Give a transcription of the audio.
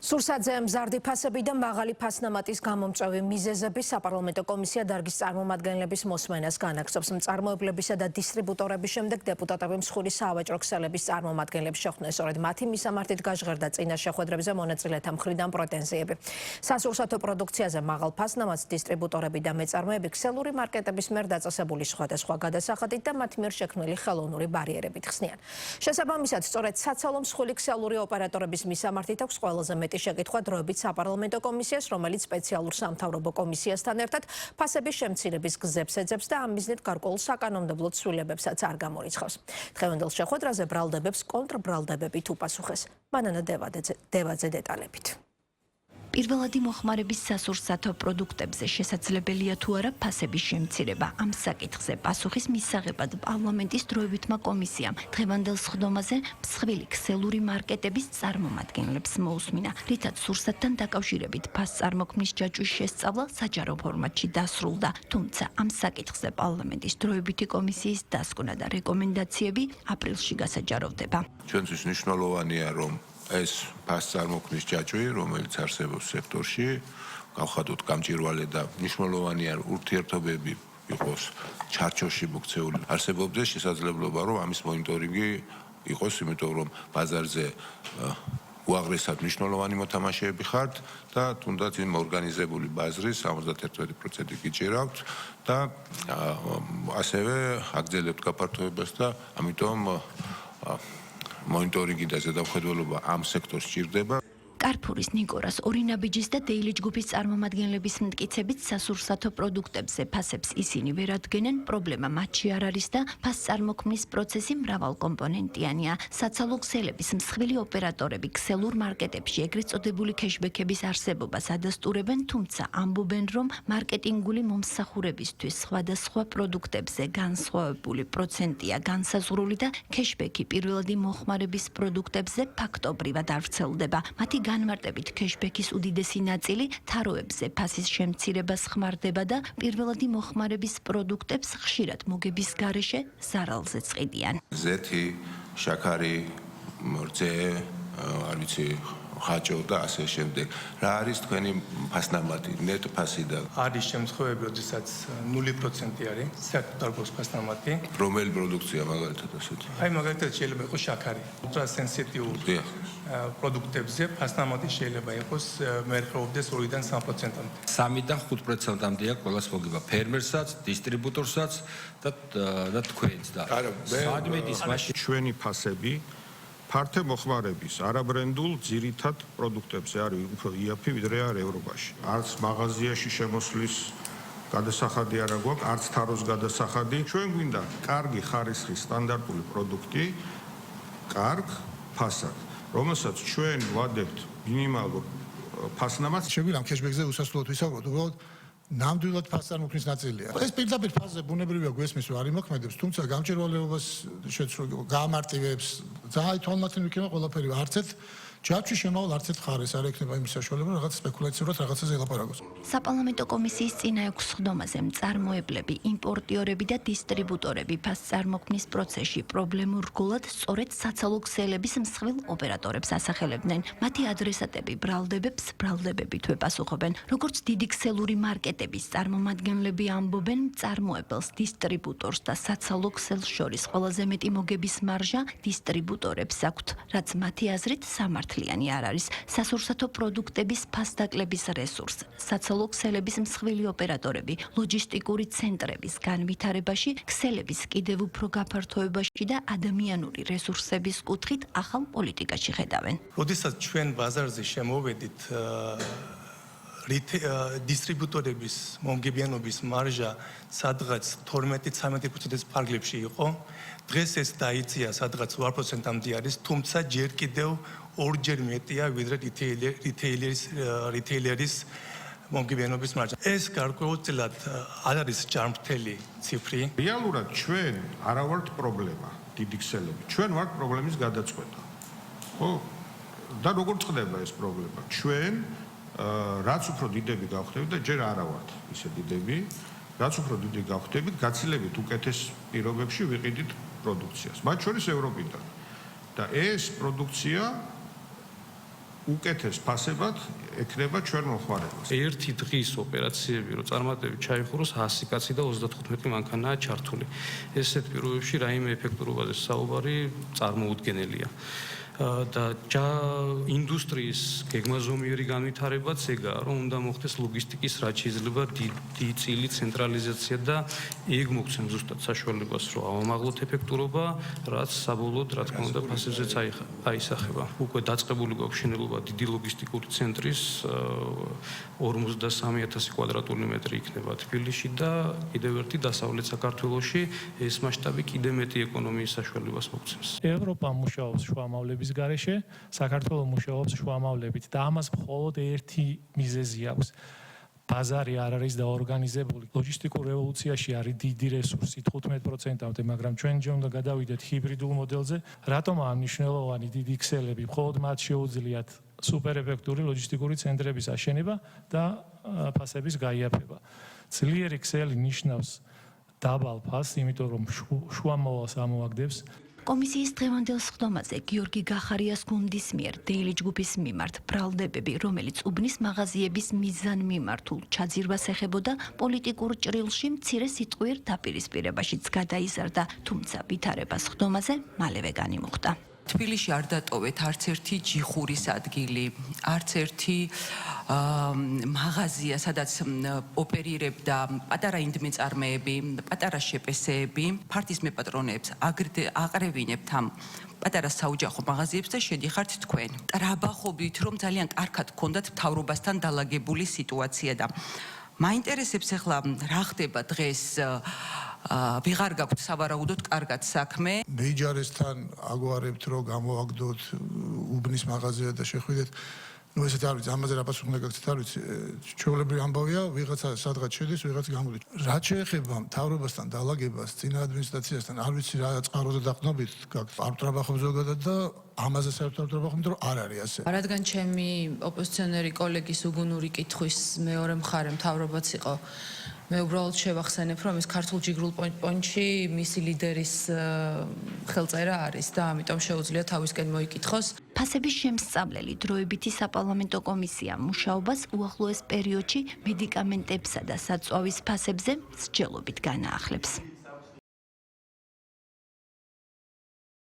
სურსათზე მზარდი ფასები და მაღალი ფასნამატის გამომწვევი მიზეზები საპარლამენტო კომისია დარგის წარმომადგენლების მოსმენას განაგრძობს. მწარმოებლებისა და დისტრიბუტორების შემდეგ დეპუტატები მსხვილი სავაჭრო ქსელების წარმომადგენლებს შეხვდნენ. სწორედ მათი მისამართით გაჟღერდა წინა შეხვედრებზე მონაწილეთა მხრიდან პრეტენზიები. სასურსათო პროდუქციაზე მაღალ ფასნამატს დისტრიბუტორები და მეწარმეები ქსელური მარკეტების მიერ დაწესებული სხვადასხვა გადასახადით და მათ მიერ შექმნილი ხელოვნური ბარიერებით ხსნიან. შესაბამისად, სწორედ საცალო მსხვილი ქსელური ოპერატორების მისამართით აქვს ყველაზე მეტი შეკითხვა დროებით საპარლამენტო კომისიას, რომელიც სპეციალურ სამთავრობო კომისიასთან ერთად ფასების შემცირების გზებს ეძებს და ამ მიზნით გარკვეულ საკანონმდებლო ცვლილებებსაც არ გამორიცხავს. დღევანდელ შეხვედრაზე ბრალდებებს კონტრბრალდებებით უპასუხეს. მანანა დევაძე დეტალებით. პირველადი მოხმარების სასურსათო პროდუქტებზე შესაძლებელია თუ არა ფასების შემცირება. ამ საკითხზე პასუხის მისაღებად პარლამენტის დროებითმა კომისიამ დღევანდელ სხდომაზე მსხვილი ქსელური მარკეტების წარმომადგენლებს მოусმინა, რითაც სურსათთან დაკავშირებით ფასწარმოქმნის ჯაჭვის შესწავლა საჯარო ფორმატში დასრულდა. თუმცა ამ საკითხზე პარლამენტის დროებითი კომისიის დასკვნა და რეკომენდაციები აპრილში გასაჯაროვდება. ჩვენთვის მნიშვნელოვანია, რომ ეს ფასწარმოქმნის ჯაჭვი, რომელიც არსებობს სექტორში, გავხადოთ გამჭვირვალე და მნიშვნელოვანია ურთიერთობები იყოს ჩარჩოში მოქცეული. არსებობდეს შესაძლებლობა, რომ ამის მონიტორინგი იყოს, იმიტომ რომ ბაზარზე უაღრესად მნიშვნელოვანი მოთამაშეები ხართ და თუნდაც იმ ორგანიზებული ბაზრის 71% გიჭირავთ და ასევე აგრძელებთ გაფართოებას და ამიტომ მონიტორინგი და ზედამხედველობა ამ სექტორს სჭირდება. კარფურის, ნიკორას, ორინაბიჯის და დეილი ჯგუფის წარმომადგენლების მტკიცებით სასურსათო პროდუქტებზე ფასებს ისინი ვერ ადგენენ, პრობლემა მათში არ არის და ფასწარმოქმნის პროცესი მრავალკომპონენტიანია. საცალო ქსელების მსხვილი ოპერატორები ქსელურ მარკეტებში ეგრეთ წოდებული ქეშბექების არსებობას ადასტურებენ, თუმცა ამბობენ, რომ მარკეტინგული მომსახურებისთვის სხვადასხვა პროდუქტებზე განსხვავებული პროცენტია განსაზღვრული და ქეშბექი პირველადი მოხმარების პროდუქტებზე ფაქტობრივად არ ვრცელდება. მათი განმარტებით ქეშბექის უდიდესი ნაწილი თაროებზე ფასის შემცირებას ხმარდება და პირველადი მოხმარების პროდუქტებს ხშირად მოგების გარეშე ზარალზე წყიდიან. ზეთი, შაქარი, მორწე, არ ვიცი, ხაჭო და ასე შემდეგ. რა არის თქვენი ფასნამატი, ნეტ ფასი და არის შემთხვევები, როდესაც 0% არის საკუთარ ფასნამატი. რომელი პროდუქცია მაგალითად ასეთი? აი მაგალითად შეიძლება იყოს შაქარი. ultra sensitive პროდუქტებზე ფასნამატი შეიძლება იყოს მერხეობდეს 2-დან 3%-მდე. 3-დან 5%-მდე აქვს ყველას მოგება ფერმერსაც, დისტრიბუტორსაც და თქვენს და საადმედის მაშინ ჩვენი ფასები ფართე მოხმარების არაბრენდულ ძირითად პროდუქტებზე არის უფრო იაფი ვიდრეა ევროპაში. არც მაღაზიაში შემოსვლის გადასახადი არ გვაქვს, არც თაროს გადასახადი. ჩვენ გვინდა კარგი ხარისხის სტანდარტული პროდუქტი, კარგ ფასად, რომელსაც ჩვენ ვადებთ მინიმალურ ფასნამატს. შეგვიძლია ქეშბექზე უსასრულოდ ვისაუბროთ, უბრალოდ ნამდვილად ფასწარმოქმნის ნაწილია. ეს პირდაპირ ფასზე ბუნებრივია გვესმის, რომ არ იმოქმედებს, თუმცა გამჭვირვალეობას გაამარტივებს, ძალიან თვალმატნი იქნება ყველაფერი, არც ერთ ჯაჭვის შემავალ არც ერთ ხარეს არ ექნება იმის საშუალება, რაღაც სპეკულაციურად რაღაცაზე ელაპარაკოს. საპარლამენტო კომისიის წინა 6 სხდომაზე მწარმოებლები, იმპორტიორები და დისტრიბუტორები ფასწარმოქმნის პროცესში პრობლემურ რგოლად სწორედ საცალო ქსელების მსხვილ ოპერატორებს ასახელებდნენ. მათი ადრესატები ბრალდებებით ვეპასუხობენ. როგორც დიდი ქსელური მარკეტების წარმომადგენლები ამბობენ, მწარმოებელს, დისტრიბუტორს და საცალო ქსელს შორის ყველაზე მეტი მოგების მარჟა დისტრიბუტორებს აქვთ, რაც მათი აზრით სამართლიანი არ არის. სასურსათო პროდუქტების ფასდაკლების რესურს, საცალო ქსელების მსხვილი ოპერატორები, ლოჯისტიკური ცენტრების განვითარებაში, ქსელების კიდევ უფრო გაფართოებაში და ადამიანური რესურსების კუთხით ახალ პოლიტიკაში ხედავენ. როდესაც ჩვენ ბაზარზე შემოვედით, დისტრიბუტორების მომგებიანობის მარჟა სადღაც 12-13%-ის ფარგლებში იყო. დღეს ეს დაიწია სადღაც 8%-მდე არის, თუმცა ჯერ კიდევ ორჯერ მეტია ვიდრე რიტეილერის მომგებიანობის მარჟა. ეს გარკვეულწილად არ არის ჯანმრთელი ციფრი. რეალურად ჩვენ არა ვართ პრობლემა, დიდი ქსელები. ჩვენ ვართ პრობლემის გადაწყვეტა. ხო? და როგორ წყდება ეს პრობლემა? ჩვენ რაც უფრო დიდები გავხდებით და ჯერ არა ვართ ისე დიდები, რაც უფრო დიდი გავხდებით, გაცილებით უკეთეს პირობებში ვიყიდით პროდუქციას. მათ შორის ევროპიდან. და ეს პროდუქცია უკეთეს ფასებად ექნება ჩვენ მოხმარებას. ერთი დღის ოპერაციები რო წარმატებით ჩაიხუროს 100 კაცი და 35 მანქანაა ჩართული. ესეთ პირობებში რაიმე ეფექტურობაზე საუბარი წარმოუდგენელია. და ინდუსტრიის გეგმაზომიერი განვითარებაც ეგაა, რომ უნდა მოხდეს ლოგისტიკის რაც შეიძლება დიდი წილი ცენტრალიზაცია და ეგ მოგცემ ზუსტად საშუალებას, რომ ავამაღლოთ ეფექტურობა, რაც საბოლოოდ რა თქმა უნდა ფასებზეც აისახება. უკვე დაწყებული გვაქვს შენელობა დიდი ლოგისტიკური ცენტრის 43000 კვადრატული მეტრი იქნება თბილისში და კიდევ ერთი დასავლეთ საქართველოში ეს მასშტაბი კიდე მეტი ეკონომიის საშუალებას მოგცემს. ევროპა მუშაობს შუამავლების გარეშე, საქართველოს მუშაობს შუამავლებით და ამას მხოლოდ ერთი მიზეზი აქვს. ბაზარი არ არის დაორგანიზებული. ლოჯისტიკურ რევოლუციაში არის დიდი რესურსი 15%-მდე, მაგრამ ჩვენ ჯერ უნდა გადავიდეთ ჰიბრიდულ მოდელზე. რატომაა მნიშვნელოვანი დიდი ქსელები? მხოლოდ მათ შეუძლიათ სუპერეფექტური ლოჯისტიკური ცენტრების აშენება და ფასების გაიაფება. ძლიერი ქსელი ნიშნავს დაბალ ფასს, იმიტომ რომ შუამავალს ამოაგდებს. კომისიის დღევანდელ სხდომაზე გიორგი გახარიას გუნდის მიერ დეილი ჯგუფის მიმართ ბრალდებები, რომელიც უბნის მაღაზიების მიზანმიმართულ ჩაძირვას ეხებოდა, პოლიტიკურ ჭრილში მცირე სიტყვიერ დაპირისპირებაშიც გადაიზარდა, თუმცა ვითარება სხდომაზე მალევე განიმუხტა. თბილისში არ დატოვეთ არც ერთი ჯიხურის ადგილი, არც ერთი მაღაზია, სადაც ოპერირებდა პატარა ინდმეწარმეები, პატარა შეპესეები, ფართის მეპატრონეებს აყრევინებთ ამ პატარა საოჯახო მაღაზიებს და შედიხართ თქვენ. ტრაბახობით, რომ ძალიან კარგად გქონდათ მთავრობასთან დალაგებული სიტუაცია და მაინტერესებს ახლა რა ხდება დღეს ვიღარ გაქვთ სავარაუდოდ კარგად საქმე. მეიჯარესთან აგვარებთ, რომ გამოაგდოთ უბნის მაღაზია და შეხვიდეთ. ესეთ არ ვიცი, ამაზე რა პასუხი უნდა გაგცეთ, არ ვიცი. ჩვეულებრივი ამბავია, ვიღაცა სადღაც შედის, ვიღაც გამოდის. რაც შეეხება მთავრობასთან დალაგებას, წინა ადმინისტრაციასთან, არ ვიცი რა წყაროზე დაყნობით გაქვთ. არ ვტრაბახობ ზოგადად და ამაზე საერთოდ არ ვტრაბახობ, იმიტომ რომ არ არის ასე. რადგან ჩემი ოპოზიციონერი კოლეგის უგუნური კითხვის მეორე მხარე მთავრობაც იყო, მე უბრალოდ შევახსენებ, რომ ეს ქართულ ჯიგრულ პონჩი მისი ლიდერის ხელწერა არის და ამიტომ შეუძლია თავისკენ მოიკითხოს. ფასების შემსწავლელი დროებითი საპარლამენტო კომისია მუშაობას უახლოეს პერიოდში მედიკამენტებსა და საწვავის ფასებზე მსჯელობით განაახლებს.